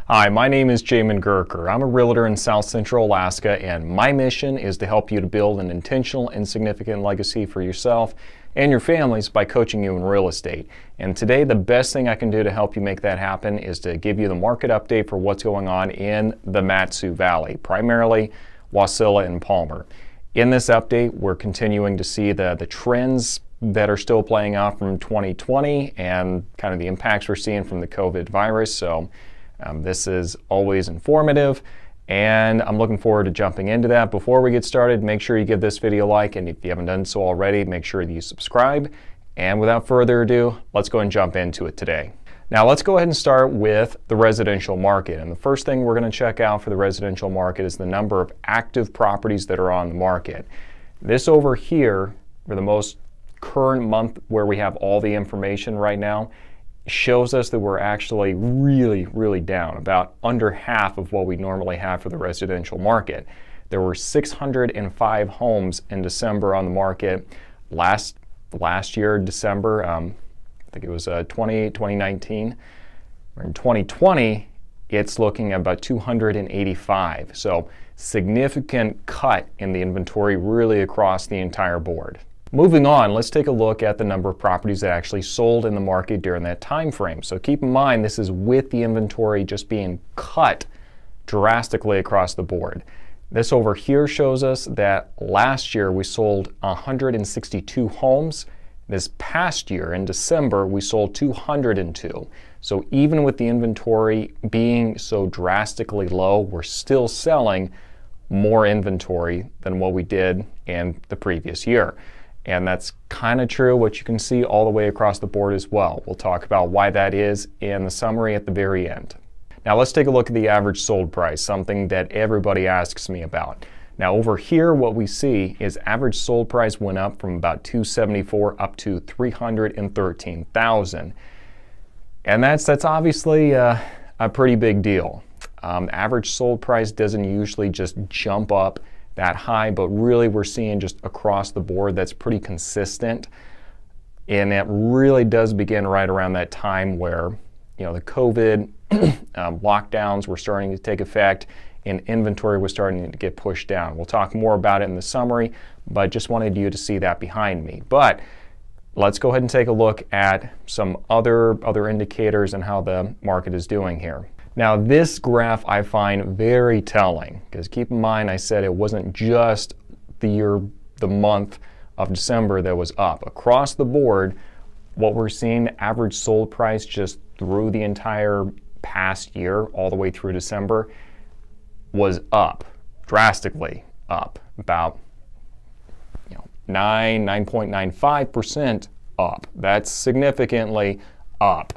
Hi, my name is Jamin Goecker. I'm a realtor in South Central Alaska, and my mission is to help you to build an intentional and significant legacy for yourself and your families by coaching you in real estate. And today, the best thing I can do to help you make that happen is to give you the market update for what's going on in the Mat-Su Valley, primarily Wasilla and Palmer. In this update, we're continuing to see the trends that are still playing out from 2020 and kind of the impacts we're seeing from the COVID virus. So this is always informative, and I'm looking forward to jumping into that. Before we get started, make sure you give this video a like, and if you haven't done so already, make sure that you subscribe. And without further ado, let's go and jump into it today. Now let's go ahead and start with the residential market. And the first thing we're going to check out for the residential market is the number of active properties that are on the market. This over here, for the most current month where we have all the information right now, shows us that we're actually really down, about under half of what we normally have for the residential market. There were 605 homes in December on the market. Last year, December, I think it was 2019. In 2020, it's looking at about 285. So significant cut in the inventory really across the entire board. Moving on, let's take a look at the number of properties that actually sold in the market during that time frame. So keep in mind, this is with the inventory just being cut drastically across the board. This over here shows us that last year we sold 162 homes. This past year in December, we sold 202. So even with the inventory being so drastically low, we're still selling more inventory than what we did in the previous year. And that's kind of true, what you can see all the way across the board as well. We'll talk about why that is in the summary at the very end. Now let's take a look at the average sold price, something that everybody asks me about. Now over here, what we see is average sold price went up from about $274 up to $313,000. And that's obviously a pretty big deal. Average sold price doesn't usually just jump up that high, but really we're seeing just across the board that's pretty consistent. And it really does begin right around that time where, you know, the COVID lockdowns were starting to take effect and inventory was starting to get pushed down. We'll talk more about it in the summary, but just wanted you to see that behind me. But let's go ahead and take a look at some other indicators and how the market is doing here. Now this graph I find very telling, because keep in mind I said it wasn't just the month of December that was up. Across the board, what we're seeing, average sold price just through the entire past year, all the way through December, was up, drastically up, about 9.95% up. That's significantly up.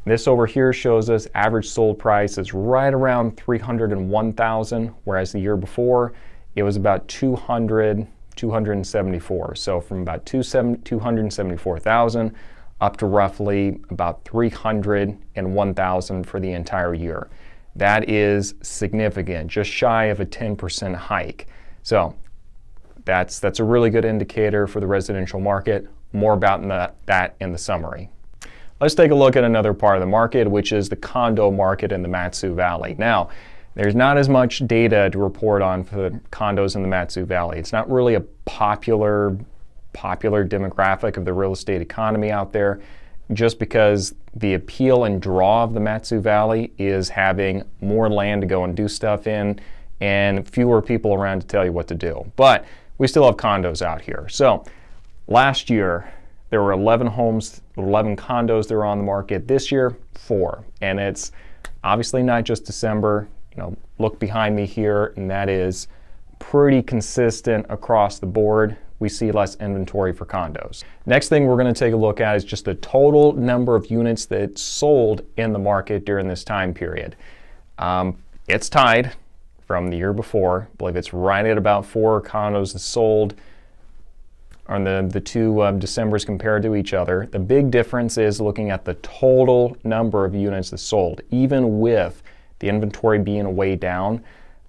This over here shows us average sold price is right around $301,000, whereas the year before it was about $274. So from about $274,000 up to roughly about $301,000 for the entire year. That is significant, just shy of a 10% hike. So that's a really good indicator for the residential market. More about that in the summary. Let's take a look at another part of the market, which is the condo market in the Mat-Su Valley. Now, there's not as much data to report on for the condos in the Mat-Su Valley. It's not really a popular demographic of the real estate economy out there, just because the appeal and draw of the Mat-Su Valley is having more land to go and do stuff in and fewer people around to tell you what to do. But we still have condos out here. So last year, there were 11 homes, 11 condos that were on the market. This year, 4. And it's obviously not just December. You know, look behind me here, and that is pretty consistent across the board. We see less inventory for condos. Next thing we're going to take a look at is just the total number of units that sold in the market during this time period. It's tied from the year before. I believe it's right at about 4 condos that sold on the two Decembers compared to each other. The big difference is looking at the total number of units that sold. Even with the inventory being way down,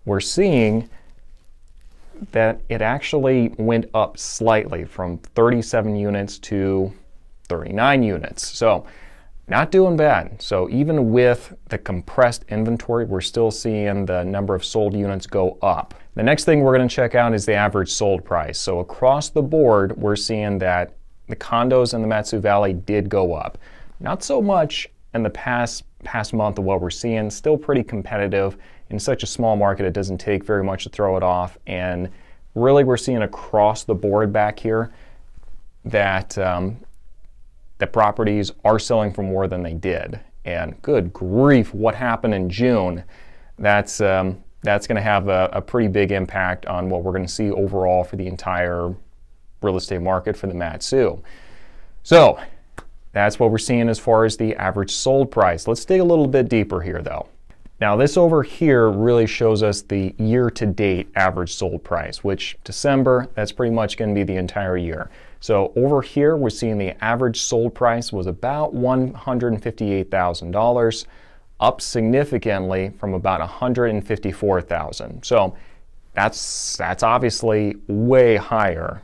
we're seeing that it actually went up slightly from 37 units to 39 units. So not doing bad. So even with the compressed inventory, we're still seeing the number of sold units go up. The next thing we're going to check out is the average sold price. So across the board, we're seeing that the condos in the Mat-Su Valley did go up. Not so much in the past month of what we're seeing. Still pretty competitive. In such a small market, it doesn't take very much to throw it off. And really, we're seeing across the board back here that the properties are selling for more than they did. And good grief, what happened in June? That's going to have a pretty big impact on what we're going to see overall for the entire real estate market for the Mat-Su. So that's what we're seeing as far as the average sold price. Let's dig a little bit deeper here though. Now this over here really shows us the year-to-date average sold price, which December, that's pretty much going to be the entire year. So over here we're seeing the average sold price was about $158,000, up significantly from about $154,000. So that's obviously way higher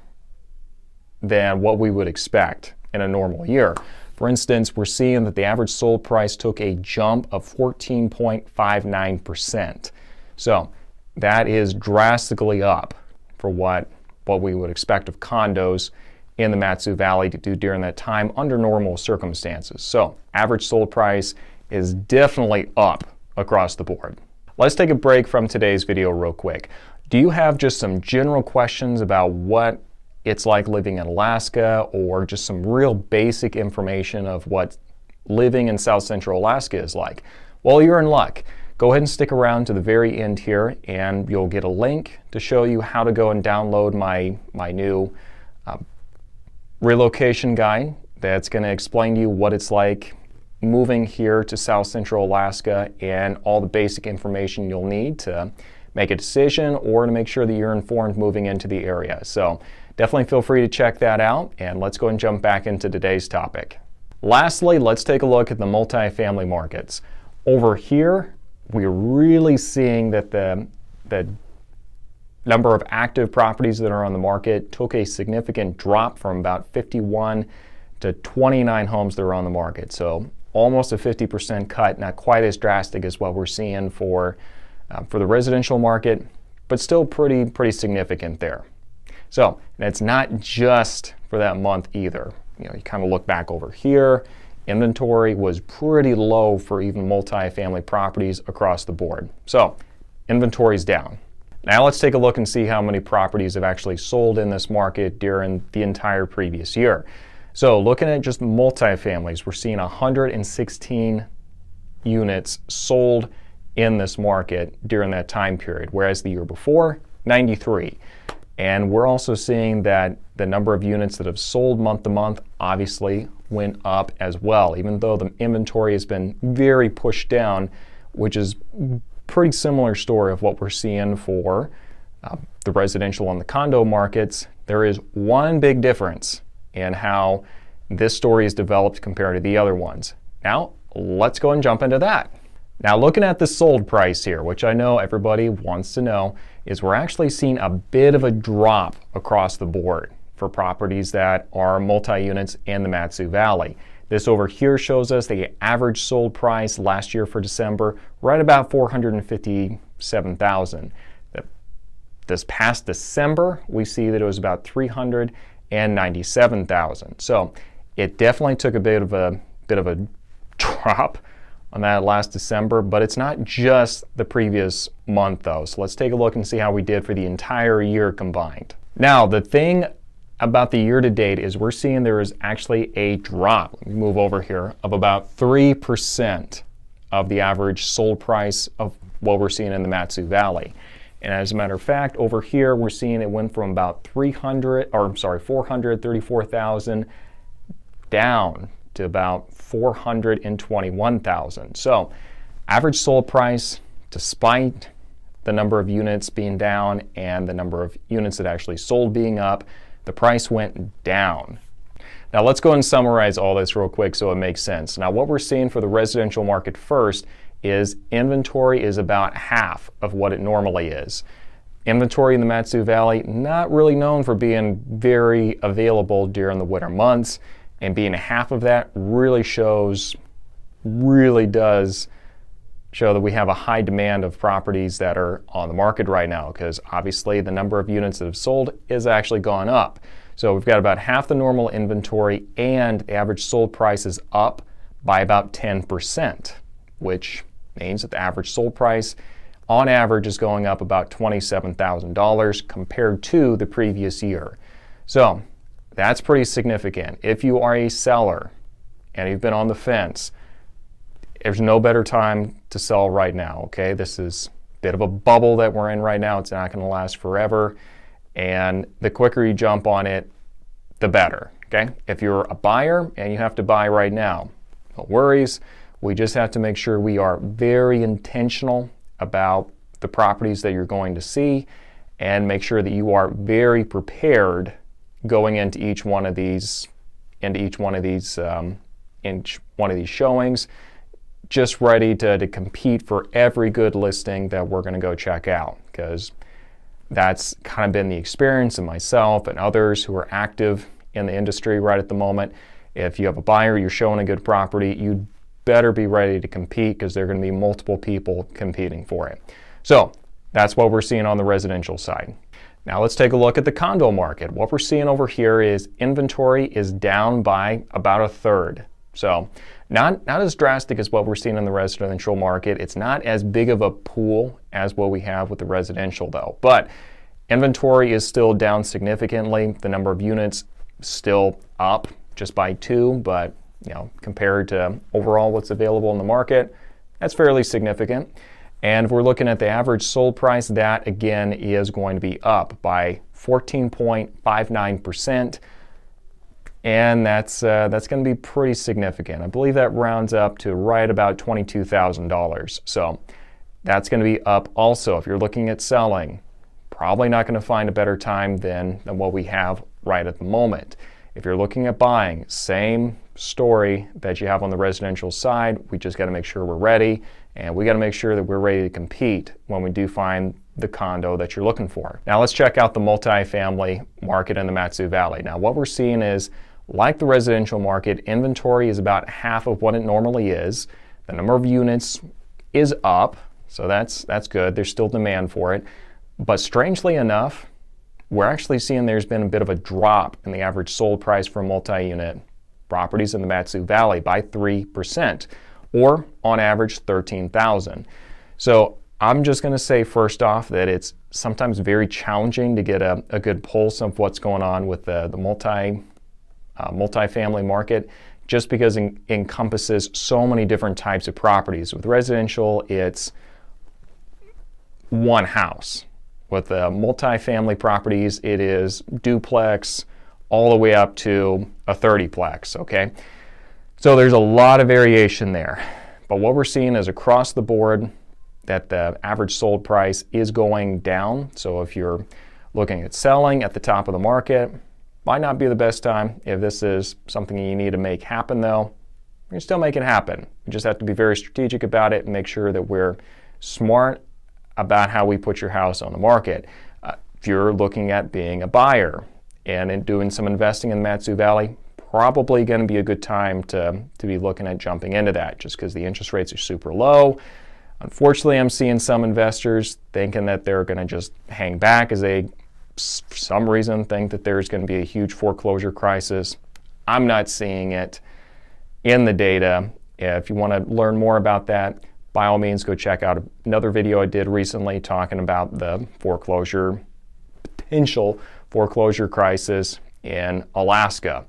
than what we would expect in a normal year. For instance, we're seeing that the average sold price took a jump of 14.59%. So that is drastically up for what we would expect of condos in the Mat-Su Valley to do during that time under normal circumstances. So average sold price is definitely up across the board. Let's take a break from today's video real quick. Do you have just some general questions about what it's like living in Alaska, or just some real basic information of what living in South Central Alaska is like? Well, you're in luck. Go ahead and stick around to the very end here and you'll get a link to show you how to go and download my new relocation guide that's going to explain to you what it's like moving here to South Central Alaska and all the basic information you'll need to make a decision or to make sure that you're informed moving into the area. So definitely feel free to check that out, and let's go and jump back into today's topic. Lastly, let's take a look at the multifamily markets. Over here, we're really seeing that the number of active properties that are on the market took a significant drop from about 51 to 29 homes that are on the market. So almost a 50% cut, not quite as drastic as what we're seeing for the residential market, but still pretty significant there. So, and it's not just for that month either. You know, you kind of look back over here, inventory was pretty low for even multifamily properties across the board. So, inventory's down. Now let's take a look and see how many properties have actually sold in this market during the entire previous year. So, looking at just multifamilies, we're seeing 116 units sold in this market during that time period, whereas the year before, 93. And we're also seeing that the number of units that have sold month to month obviously went up as well, even though the inventory has been very pushed down, which is pretty similar story of what we're seeing for the residential and the condo markets. There is one big difference in how this story is developed compared to the other ones. Now, let's go and jump into that. Now, looking at the sold price here, which I know everybody wants to know, is we're actually seeing a bit of a drop across the board for properties that are multi-units in the Mat-Su Valley. This over here shows us the average sold price last year for December, right about $457,000. This past December, we see that it was about $397,000. So it definitely took a bit of a drop on that last December, but it's not just the previous month though. So let's take a look and see how we did for the entire year combined. Now, the thing about the year to date is we're seeing there is actually a drop, let me move over here, of about 3% of the average sold price of what we're seeing in the Mat-Su Valley. And as a matter of fact, over here we're seeing it went from about 434,000 down to about 421,000. So average sold price, despite the number of units being down and the number of units that actually sold being up, the price went down. Now let's go and summarize all this real quick so it makes sense. Now what we're seeing for the residential market first is inventory is about half of what it normally is. Inventory in the Mat-Su Valley, not really known for being very available during the winter months, and being half of that really shows really does show that we have a high demand of properties that are on the market right now, because obviously the number of units that have sold is actually gone up. So we've got about half the normal inventory, and the average sold price is up by about 10%, which means that the average sold price on average is going up about $27,000 compared to the previous year. So that's pretty significant. If you are a seller and you've been on the fence, there's no better time to sell right now, okay? This is a bit of a bubble that we're in right now. It's not going to last forever. And the quicker you jump on it, the better, okay? If you're a buyer and you have to buy right now, no worries. We just have to make sure we are very intentional about the properties that you're going to see, and make sure that you are very prepared going into each one of these showings, just ready to compete for every good listing that we're going to go check out, because that's kind of been the experience of myself and others who are active in the industry right at the moment. If you have a buyer, you're showing a good property, you better be ready to compete, because there are going to be multiple people competing for it. So that's what we're seeing on the residential side. Now let's take a look at the condo market. What we're seeing over here is inventory is down by about a third. So not as drastic as what we're seeing in the residential market. It's not as big of a pool as what we have with the residential though. But inventory is still down significantly. The number of units still up just by 2, but compared to overall what's available in the market, that's fairly significant. And if we're looking at the average sold price, that again is going to be up by 14.59%. And that's going to be pretty significant. I believe that rounds up to right about $22,000. So that's going to be up also. If you're looking at selling, probably not going to find a better time than what we have right at the moment. If you're looking at buying, same story that you have on the residential side. We just got to make sure we're ready, and we got to make sure that we're ready to compete when we do find the condo that you're looking for. Now let's check out the multifamily market in the Mat-Su Valley. Now what we're seeing is, like the residential market, inventory is about half of what it normally is. The number of units is up, so that's good. There's still demand for it. But strangely enough, we're actually seeing there's been a bit of a drop in the average sold price for multi-unit properties in the Mat-Su Valley by 3%, or on average $13,000. So I'm just going to say first off that it's sometimes very challenging to get a good pulse of what's going on with the multifamily market, just because it encompasses so many different types of properties. With residential, it's one house. With the multifamily properties, it is duplex all the way up to a 30-plex, okay? So there's a lot of variation there. But what we're seeing is across the board that the average sold price is going down. So if you're looking at selling at the top of the market, might not be the best time. If this is something you need to make happen though, you can still make it happen. You just have to be very strategic about it and make sure that we're smart about how we put your house on the market. If you're looking at being a buyer and in doing some investing in the Mat-Su Valley, probably going to be a good time to be looking at jumping into that, just because the interest rates are super low. Unfortunately, I'm seeing some investors thinking that they're going to just hang back as they, for some reason, think that there's going to be a huge foreclosure crisis. I'm not seeing it in the data. If you want to learn more about that, by all means, go check out another video I did recently talking about the potential foreclosure crisis in Alaska.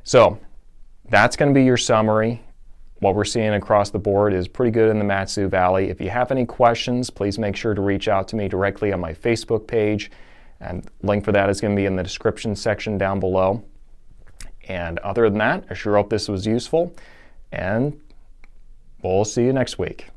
So that's going to be your summary. What we're seeing across the board is pretty good in the Mat-Su Valley. If you have any questions, please make sure to reach out to me directly on my Facebook page. And link for that is going to be in the description section down below. And other than that, I sure hope this was useful, and we'll see you next week.